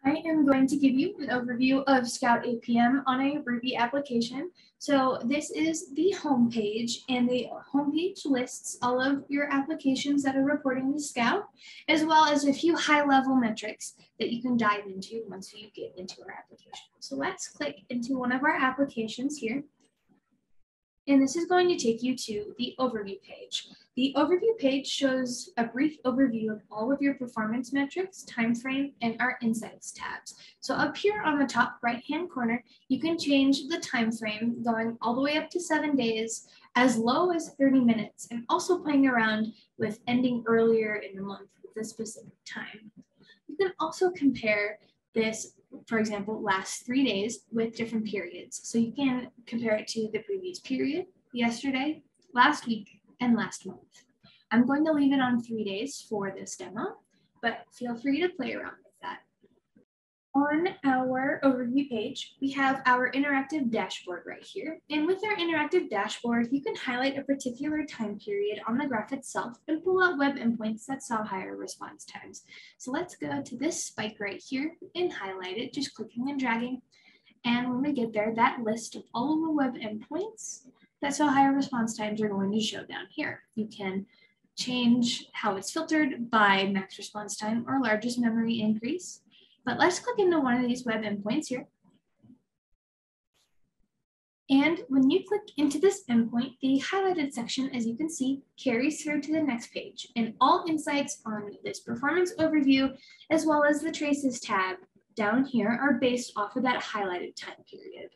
I am going to give you an overview of Scout APM on a Ruby application. So this is the home page, and the home page lists all of your applications that are reporting to Scout, as well as a few high-level metrics that you can dive into once you get into our application. So let's click into one of our applications here. And this is going to take you to the overview page. The overview page shows a brief overview of all of your performance metrics, time frame, and our insights tabs. So up here on the top right-hand corner, you can change the time frame going all the way up to 7 days, as low as 30 minutes, and also playing around with ending earlier in the month with a specific time. You can also compare this, for example, last 3 days with different periods. So you can compare it to the previous period, yesterday, last week, and last month. I'm going to leave it on 3 days for this demo, but feel free to play around with that. On our overview page, we have our interactive dashboard right here. And with our interactive dashboard, you can highlight a particular time period on the graph itself and pull out web endpoints that saw higher response times. So let's go to this spike right here and highlight it, just clicking and dragging. And when we get there, that list of all of the web endpoints that saw higher response times are going to show down here. You can change how it's filtered by max response time or largest memory increase. But let's click into one of these web endpoints here. And when you click into this endpoint, the highlighted section, as you can see, carries through to the next page. And all insights on this performance overview, as well as the traces tab down here, are based off of that highlighted time period.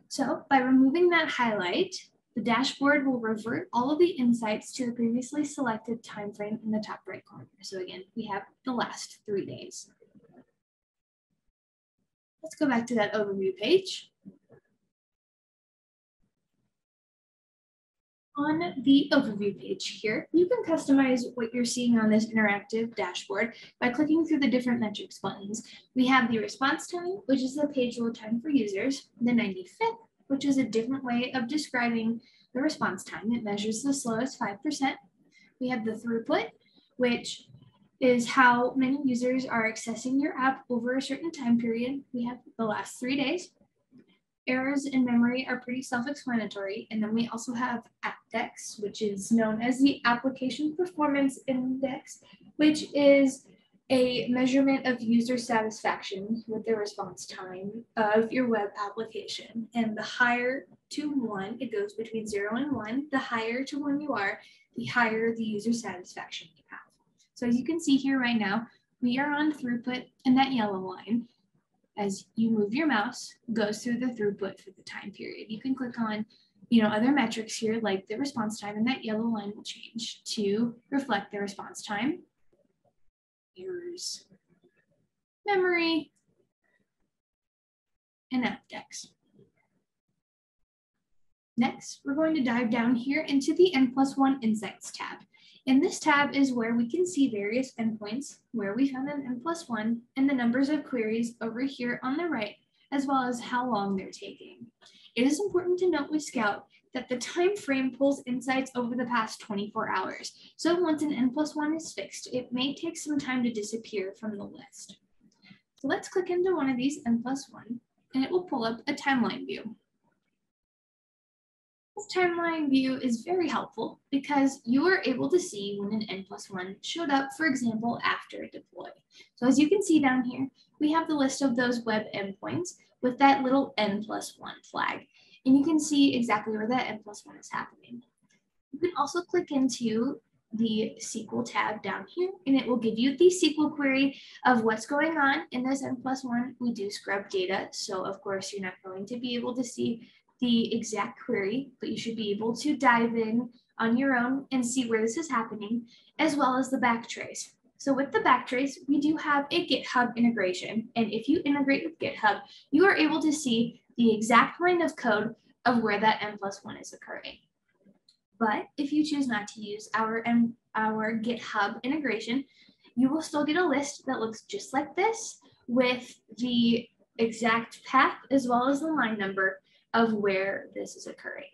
So by removing that highlight, the dashboard will revert all of the insights to the previously selected time frame in the top right corner. So again, we have the last 3 days. Let's go back to that overview page. On the overview page here, you can customize what you're seeing on this interactive dashboard by clicking through the different metrics buttons. We have the response time, which is the page load time for users, the 95th, which is a different way of describing the response time. It measures the slowest 5%. We have the throughput, which is how many users are accessing your app over a certain time period. We have the last 3 days. Errors in memory are pretty self-explanatory. And then we also have AppDex, which is known as the Application Performance Index, which is a measurement of user satisfaction with the response time of your web application. And the higher to 1, it goes between 0 and 1. The higher to 1 you are, the higher the user satisfaction you have. So as you can see here right now, we are on throughput, and that yellow line, as you move your mouse, goes through the throughput for the time period. You can click on, other metrics here like the response time, and that yellow line will change to reflect the response time, errors, memory, and AppDex. Next, we're going to dive down here into the N+1 Insights tab. And this tab is where we can see various endpoints, where we found an N+1, and the numbers of queries over here on the right, as well as how long they're taking. It is important to note with Scout that the time frame pulls insights over the past 24 hours. So once an N+1 is fixed, it may take some time to disappear from the list. So let's click into one of these N+1, and it will pull up a timeline view. This timeline view is very helpful because you are able to see when an N+1 showed up, for example, after a deploy. So as you can see down here, we have the list of those web endpoints with that little N+1 flag. And you can see exactly where that N+1 is happening. You can also click into the SQL tab down here, and it will give you the SQL query of what's going on in this N+1. We do scrub data, so of course you're not going to be able to see the exact query, but you should be able to dive in on your own and see where this is happening, as well as the backtrace. So with the backtrace, we do have a GitHub integration. And if you integrate with GitHub, you are able to see the exact line of code of where that N+1 is occurring. But if you choose not to use our GitHub integration, you will still get a list that looks just like this with the exact path as well as the line number of where this is occurring.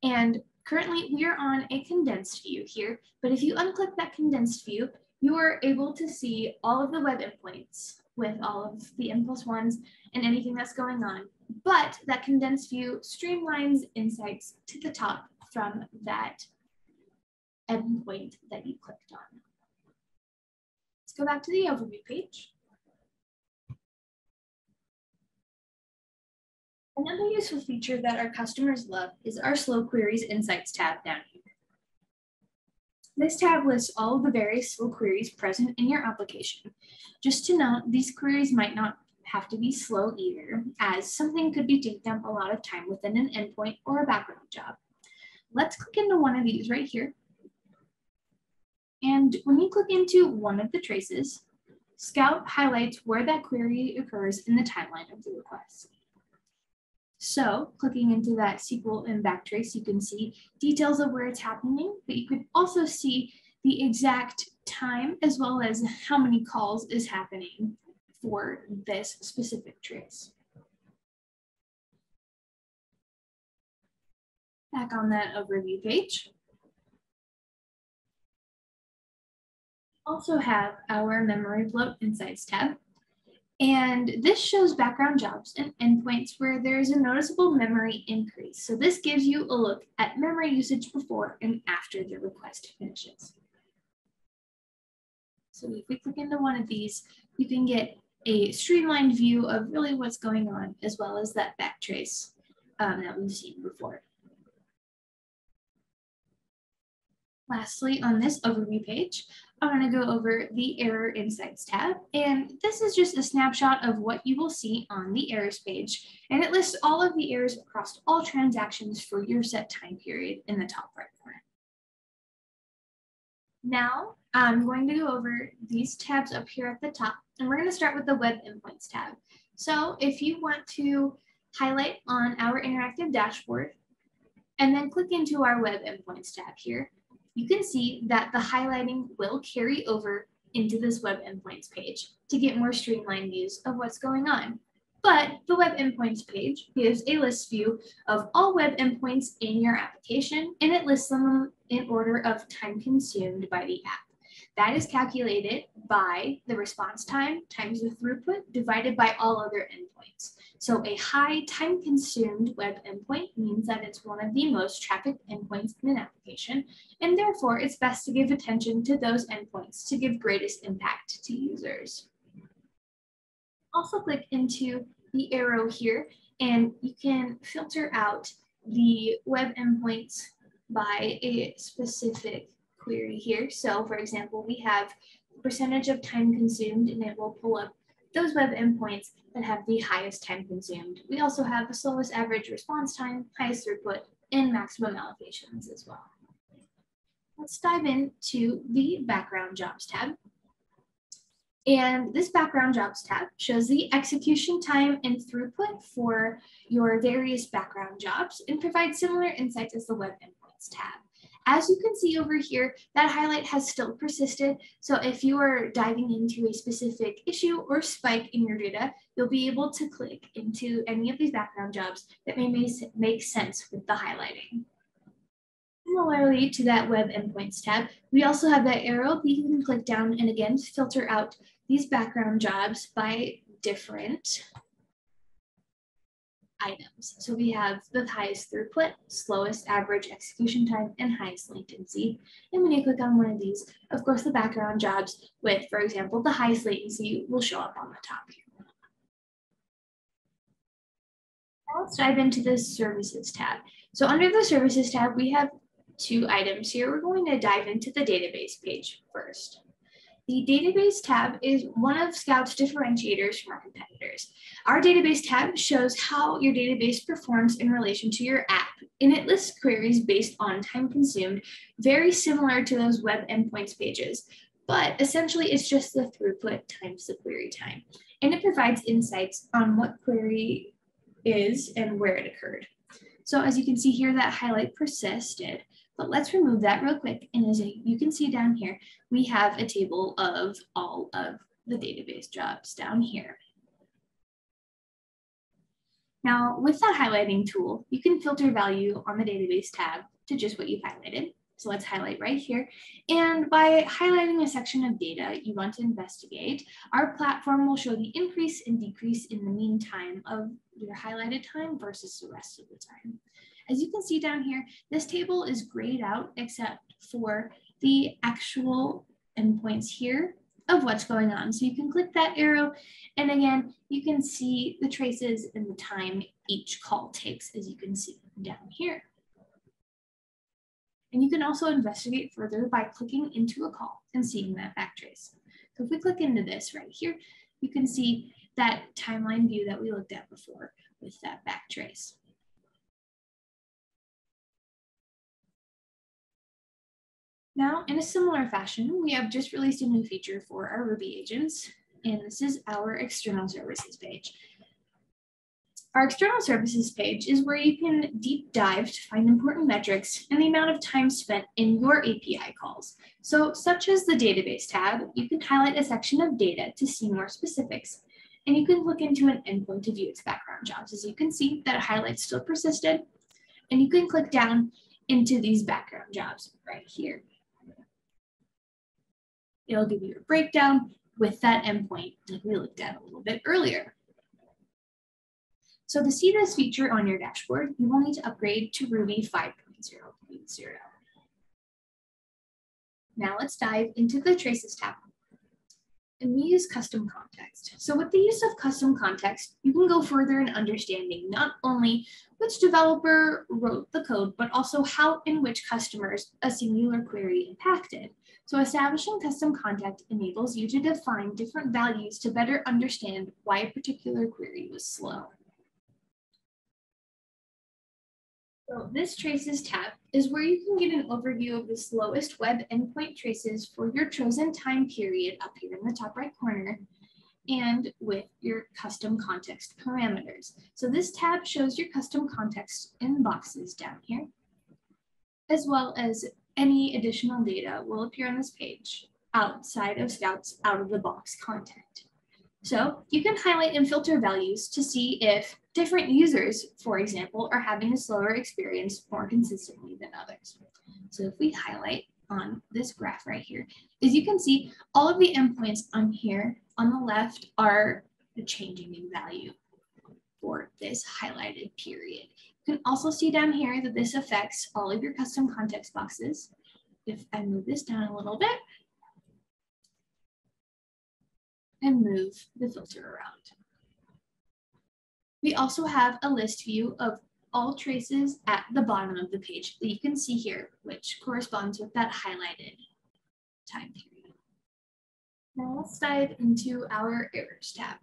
And currently we are on a condensed view here, but if you unclick that condensed view, you are able to see all of the web endpoints with all of the N+1s and anything that's going on, but that condensed view streamlines insights to the top from that endpoint that you clicked on. Let's go back to the overview page. Another useful feature that our customers love is our Slow Queries Insights tab down here. This tab lists all of the various slow queries present in your application. Just to note, these queries might not have to be slow either, as something could be taking up a lot of time within an endpoint or a background job. Let's click into one of these right here. And when you click into one of the traces, Scout highlights where that query occurs in the timeline of the request. So clicking into that SQL and backtrace, you can see details of where it's happening, but you could also see the exact time as well as how many calls is happening for this specific trace. Back on that overview page. Also have our Memory Float Insights tab. And this shows background jobs and endpoints where there is a noticeable memory increase. So this gives you a look at memory usage before and after the request finishes. So if we click into one of these, you can get a streamlined view of really what's going on, as well as that backtrace that we've seen before. Lastly, on this overview page, I'm going to go over the Error Insights tab, and this is just a snapshot of what you will see on the errors page, and it lists all of the errors across all transactions for your set time period in the top right corner. Now, I'm going to go over these tabs up here at the top, and we're going to start with the Web Endpoints tab. So if you want to highlight on our interactive dashboard, and then click into our Web Endpoints tab here, you can see that the highlighting will carry over into this Web Endpoints page to get more streamlined views of what's going on. But the Web Endpoints page gives a list view of all web endpoints in your application, and it lists them in order of time consumed by the app. That is calculated by the response time times the throughput divided by all other endpoints. So a high time consumed web endpoint means that it's one of the most trafficked endpoints in an application, and therefore it's best to give attention to those endpoints to give greatest impact to users. Also click into the arrow here, and you can filter out the web endpoints by a specific query here. So for example, we have percentage of time consumed, and it will pull up those web endpoints that have the highest time consumed. We also have the slowest average response time, highest throughput, and maximum allocations as well. Let's dive into the background jobs tab. And this background jobs tab shows the execution time and throughput for your various background jobs and provides similar insights as the Web Endpoints tab. As you can see over here, that highlight has still persisted. So if you are diving into a specific issue or spike in your data, you'll be able to click into any of these background jobs that may make sense with the highlighting. Similarly to that Web Endpoints tab, we also have that arrow that you can click down and again filter out these background jobs by different items. So we have the highest throughput, slowest average execution time, and highest latency. And when you click on one of these, of course, the background jobs with, for example, the highest latency will show up on the top here. Now let's dive into the Services tab. So under the Services tab, we have two items here. We're going to dive into the Database page first. The Database tab is one of Scout's differentiators from our competitors. Our Database tab shows how your database performs in relation to your app, and it lists queries based on time consumed, very similar to those Web Endpoints pages, but essentially it's just the throughput times the query time. And it provides insights on what query is and where it occurred. So as you can see here, that highlight persisted. But let's remove that real quick. And as you can see down here, we have a table of all of the database jobs down here. Now, with that highlighting tool, you can filter value on the database tab to just what you've highlighted. So let's highlight right here. And by highlighting a section of data you want to investigate, our platform will show the increase and decrease in the mean time of your highlighted time versus the rest of the time. As you can see down here, this table is grayed out except for the actual endpoints here of what's going on. So you can click that arrow, and again, you can see the traces and the time each call takes, as you can see down here. And you can also investigate further by clicking into a call and seeing that backtrace. So if we click into this right here, you can see that timeline view that we looked at before with that backtrace. Now, in a similar fashion, we have just released a new feature for our Ruby agents, and this is our external services page. Our external services page is where you can deep dive to find important metrics and the amount of time spent in your API calls. So, such as the database tab, you can highlight a section of data to see more specifics, and you can look into an endpoint to view its background jobs. As you can see, that highlight still persisted, and you can click down into these background jobs right here. It'll give you a breakdown with that endpoint like we looked at a little bit earlier. So to see this feature on your dashboard, you will need to upgrade to Ruby 5.0.0. Now let's dive into the Traces tab. And we use custom context. So with the use of custom context, you can go further in understanding not only which developer wrote the code, but also how and which customers a singular query impacted. So establishing custom context enables you to define different values to better understand why a particular query was slow. So this Traces tab is where you can get an overview of the slowest web endpoint traces for your chosen time period up here in the top right corner, and with your custom context parameters. So this tab shows your custom context in boxes down here, as well as any additional data will appear on this page outside of Scout's out-of-the-box content. So you can highlight and filter values to see if different users, for example, are having a slower experience more consistently than others. So if we highlight on this graph right here, as you can see, all of the endpoints on here on the left are changing in value for this highlighted period. You can also see down here that this affects all of your custom context boxes. If I move this down a little bit and move the filter around. We also have a list view of all traces at the bottom of the page that you can see here, which corresponds with that highlighted time period. Now let's dive into our errors tab.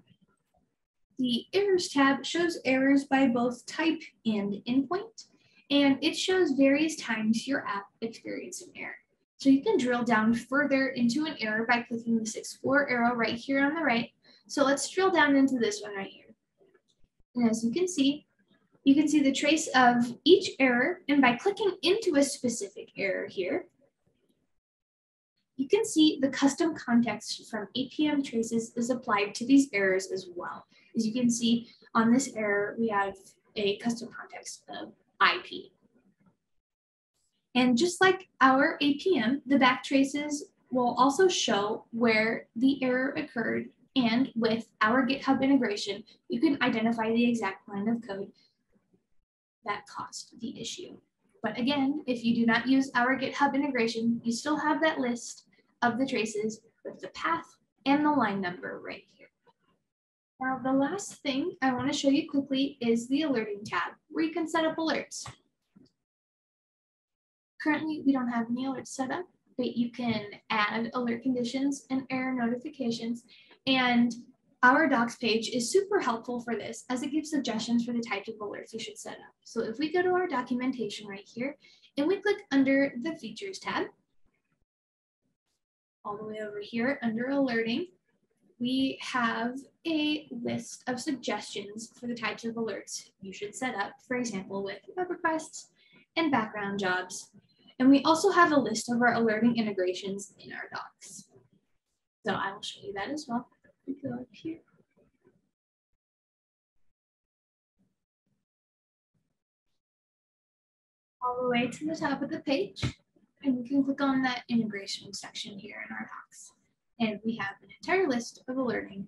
The errors tab shows errors by both type and endpoint, and it shows various times your app experienced an error. So you can drill down further into an error by clicking this explore arrow right here on the right. So let's drill down into this one right here. And as you can see the trace of each error, and by clicking into a specific error here, you can see the custom context from APM traces is applied to these errors as well. As you can see on this error, we have a custom context of IP. And just like our APM, the back traces will also show where the error occurred, and with our GitHub integration, you can identify the exact line of code that caused the issue. But again, if you do not use our GitHub integration, you still have that list of the traces with the path and the line number right here. Now, the last thing I want to show you quickly is the alerting tab, where you can set up alerts. Currently, we don't have any alerts set up, but you can add alert conditions and error notifications. And our docs page is super helpful for this, as it gives suggestions for the types of alerts you should set up. So if we go to our documentation right here, and we click under the Features tab, all the way over here under Alerting, we have a list of suggestions for the types of alerts you should set up, for example, with web requests and background jobs. And we also have a list of our alerting integrations in our docs. So I will show you that as well. We go up here. All the way to the top of the page, and we can click on that integration section here in our docs. And we have an entire list of alerting